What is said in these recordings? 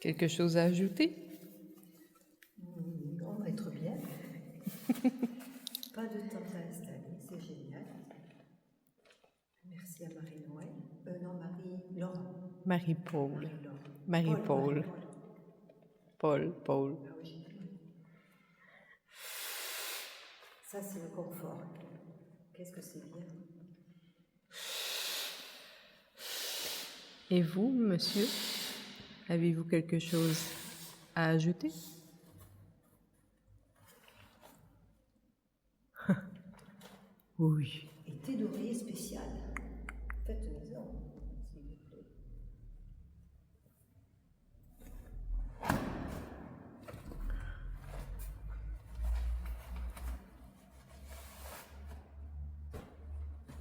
Quelque chose à ajouter? On va être bien. Pas de temps à installer, c'est génial. Merci à Marie-Noël. Non, Marie-Laure. Marie-Paul. Marie-Paul. Paul. Ah oui, j'ai fait. Ça, c'est le confort. Qu'est-ce que c'est bien. Et vous, monsieur, avez-vous quelque chose à ajouter? Oui. Et thé d'oreiller spécial. Faites maison, s'il vous plaît.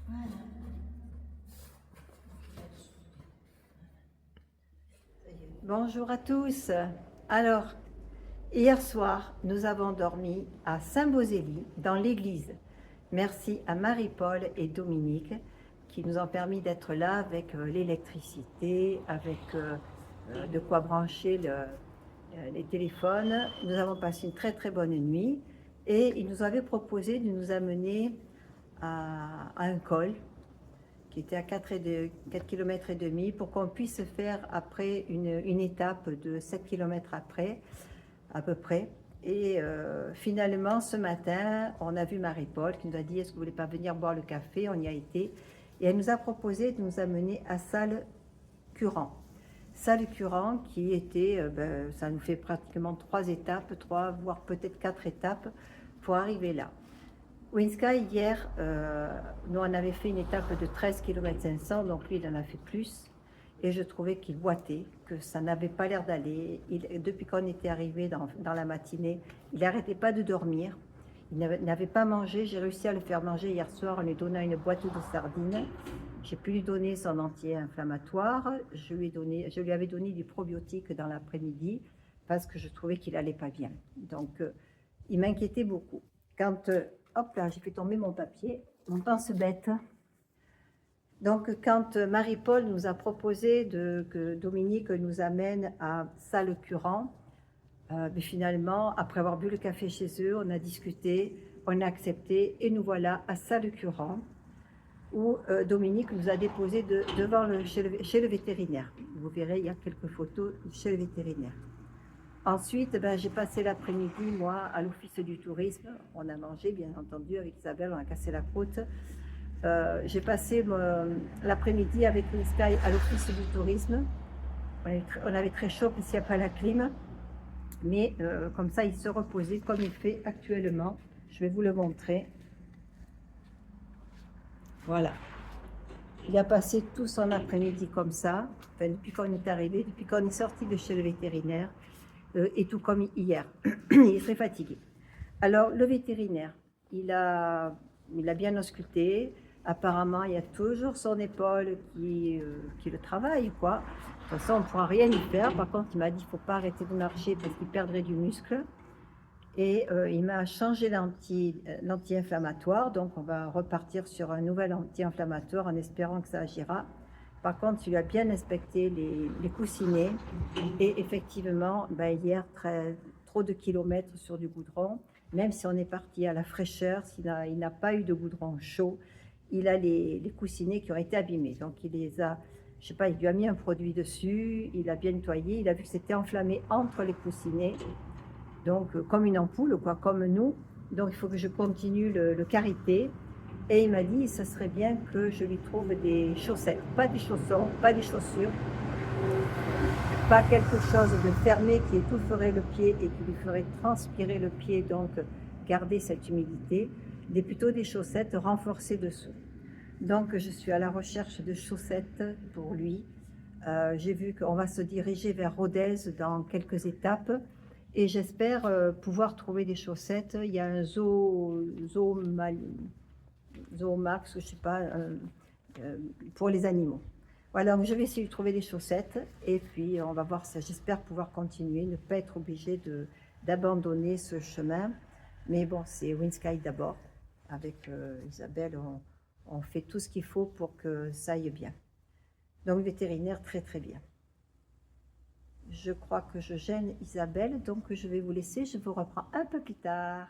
Voilà. Bonjour à tous. Alors, hier soir, nous avons dormi à Saint-Bosély, dans l'église. Merci à Marie-Paul et Dominique qui nous ont permis d'être là avec l'électricité, avec de quoi brancher les téléphones. Nous avons passé une très très bonne nuit et ils nous avaient proposé de nous amener à un col qui était à 4,5 km pour qu'on puisse faire après une étape de 7 km après, à peu près. Et finalement, ce matin, on a vu Marie-Paul qui nous a dit « Est-ce que vous ne voulez pas venir boire le café ?» On y a été. Et elle nous a proposé de nous amener à Salles-Curan. Salles-Curan qui était, ça nous fait pratiquement 3 étapes, 3 voire peut-être 4 étapes pour arriver là. Winska, hier, nous on avait fait une étape de 13 km 500, donc lui il en a fait plus. Et je trouvais qu'il boitait, que ça n'avait pas l'air d'aller. Depuis qu'on était arrivé dans la matinée, il n'arrêtait pas de dormir. Il n'avait pas mangé. J'ai réussi à le faire manger hier soir en lui donnant une boîte de sardines. J'ai pu lui donner son anti-inflammatoire. Je lui avais donné du probiotique dans l'après-midi parce que je trouvais qu'il n'allait pas bien. Donc, il m'inquiétait beaucoup. Quand, hop là, j'ai fait tomber mon papier, mon pense-bête. Donc, quand Marie-Paul nous a proposé que Dominique nous amène à Salles-Curan, mais finalement, après avoir bu le café chez eux, on a discuté, on a accepté, et nous voilà à Salles-Curan, où Dominique nous a déposé chez le vétérinaire. Vous verrez, il y a quelques photos chez le vétérinaire. Ensuite, j'ai passé l'après-midi, moi, à l'office du tourisme. On a mangé, bien entendu, avec Isabelle, on a cassé la croûte. J'ai passé l'après-midi avec Sky à l'office du tourisme. On avait très chaud parce qu'il n'y a pas la clim. Mais comme ça, il se reposait comme il fait actuellement. Je vais vous le montrer. Voilà. Il a passé tout son après-midi comme ça, enfin, depuis qu'on est arrivé, depuis qu'on est sorti de chez le vétérinaire, et tout comme hier. Il est très fatigué. Alors, le vétérinaire, il a bien ausculté. Apparemment, il y a toujours son épaule qui le travaille, quoi. De toute façon, on ne pourra rien y faire. Par contre, il m'a dit qu'il ne faut pas arrêter de marcher parce qu'il perdrait du muscle. Et il m'a changé l'anti-inflammatoire. Donc, on va repartir sur un nouvel anti-inflammatoire en espérant que ça agira. Par contre, il a bien inspecté les coussinets. Et effectivement, hier, trop de kilomètres sur du goudron. Même si on est parti à la fraîcheur, il n'a pas eu de goudron chaud, il a les coussinets qui ont été abîmés. Donc il les a, je sais pas, il lui a mis un produit dessus, il a bien nettoyé, il a vu que c'était enflammé entre les coussinets. Donc comme une ampoule, quoi, comme nous. Donc il faut que je continue le karité. Et il m'a dit, ça serait bien que je lui trouve des chaussettes, pas des chaussons, pas des chaussures, pas quelque chose de fermé qui étoufferait le pied et qui lui ferait transpirer le pied, donc garder cette humidité, mais plutôt des chaussettes renforcées dessous. Donc je suis à la recherche de chaussettes pour lui. J'ai vu qu'on va se diriger vers Rodez dans quelques étapes et j'espère pouvoir trouver des chaussettes. Il y a un Zoomax, je sais pas, pour les animaux. Voilà, donc je vais essayer de trouver des chaussettes et puis on va voir ça. J'espère pouvoir continuer, ne pas être obligée d'abandonner ce chemin. Mais bon, c'est Winsky d'abord. Avec Isabelle, on fait tout ce qu'il faut pour que ça aille bien. Donc vétérinaire, très très bien. Je crois que je gêne Isabelle, donc je vais vous laisser. Je vous reprends un peu plus tard.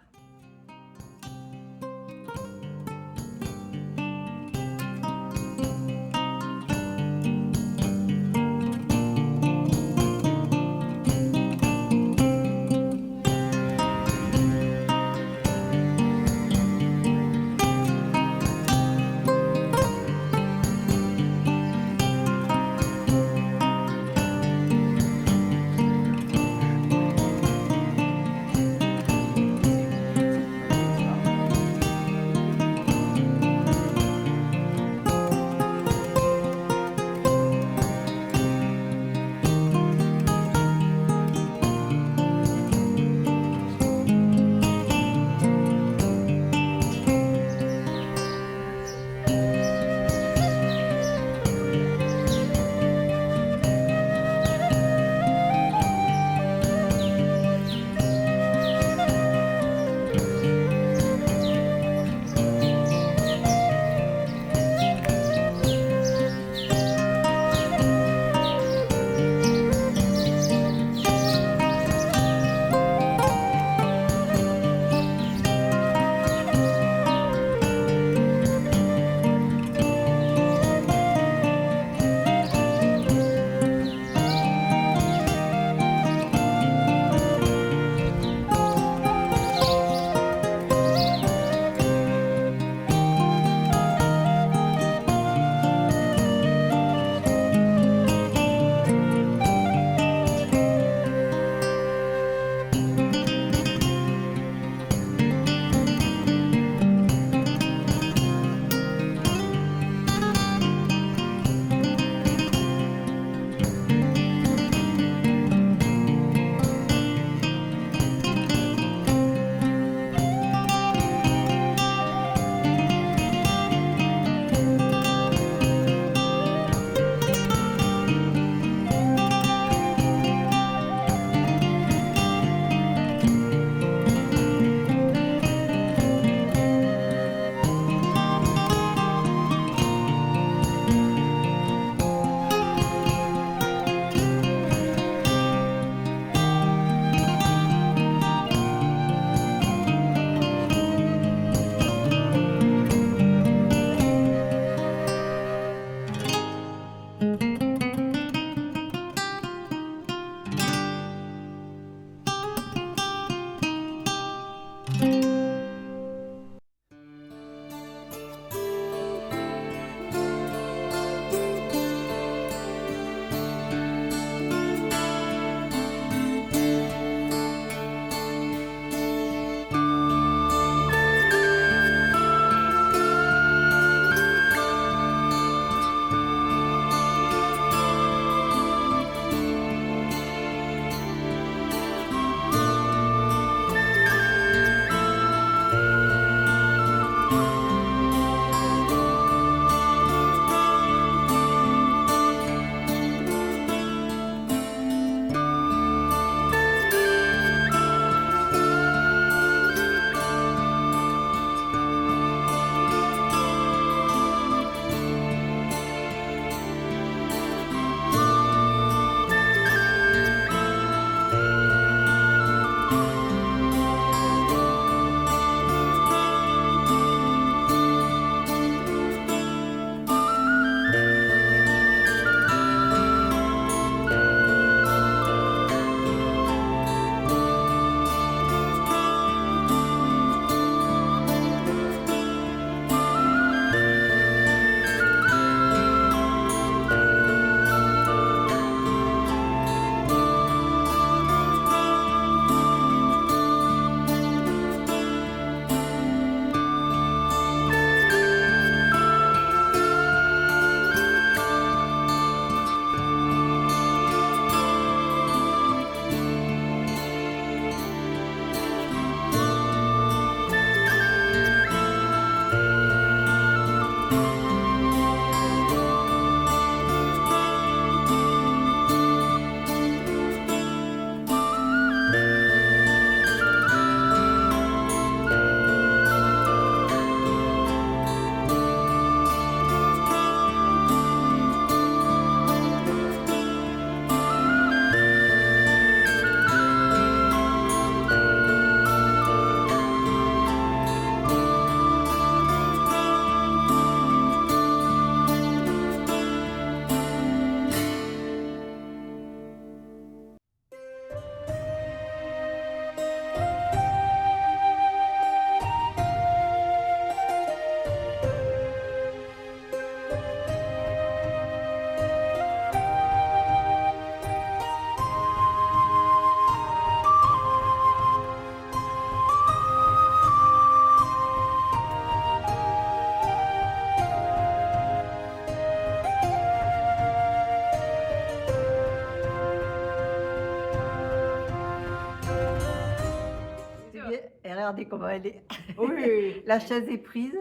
regardez comment elle est. Oui. La chaise est prise.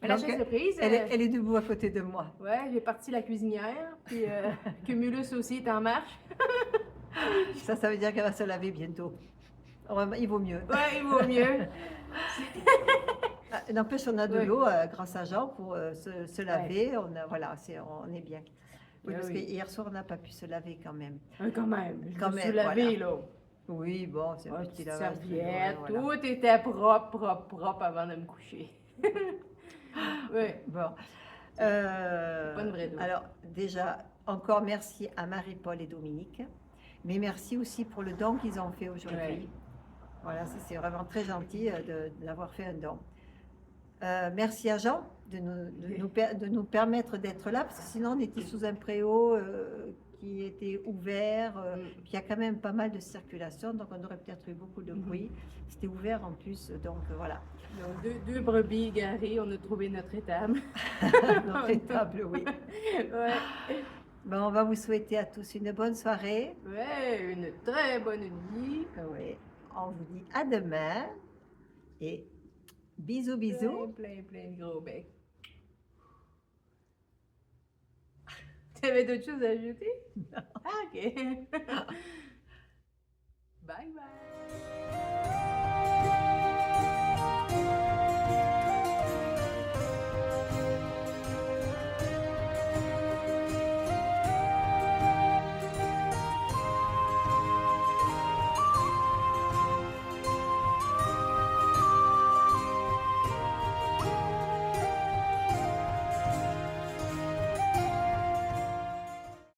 Mais la Donc, chaise est prise. elle est debout à côté de moi. Ouais, j'ai parti la cuisinière, puis Cumulus aussi est en marche. Ça veut dire qu'elle va se laver bientôt. Il vaut mieux. Ouais, il vaut mieux. N'empêche, on a de Ouais. l'eau grâce à Jean pour se laver. Voilà, on est bien. Oui, Ah parce oui. que hier soir, on n'a pas pu se laver quand même. Quand même, je Quand me suis même, lavée, voilà. là. Oui, bon, c'est un Ouais, petit petite lavage. serviette, Voilà. tout était propre avant de me coucher. Oui. Bon. pas une vraie douche. Alors, déjà, encore merci à Marie-Paul et Dominique. Mais merci aussi pour le don qu'ils ont fait aujourd'hui. Ouais. Voilà, ça, c'est vraiment très gentil d'avoir fait un don. Merci à Jean de nous permettre d'être là, parce que sinon on était sous un préau qui était ouvert, puis il y a quand même pas mal de circulation, donc on aurait peut-être eu beaucoup de bruit. C'était ouvert en plus, donc voilà. Donc, deux brebis garées, on a trouvé notre étable. Notre étable, oui. Ouais. Ben, on va vous souhaiter à tous une bonne soirée. Ouais, une très bonne nuit. Oui. On vous dit à demain et bisous, bisous. Plein de gros becs. Tu avais d'autres choses à ajouter? Ah, ok. Bye bye.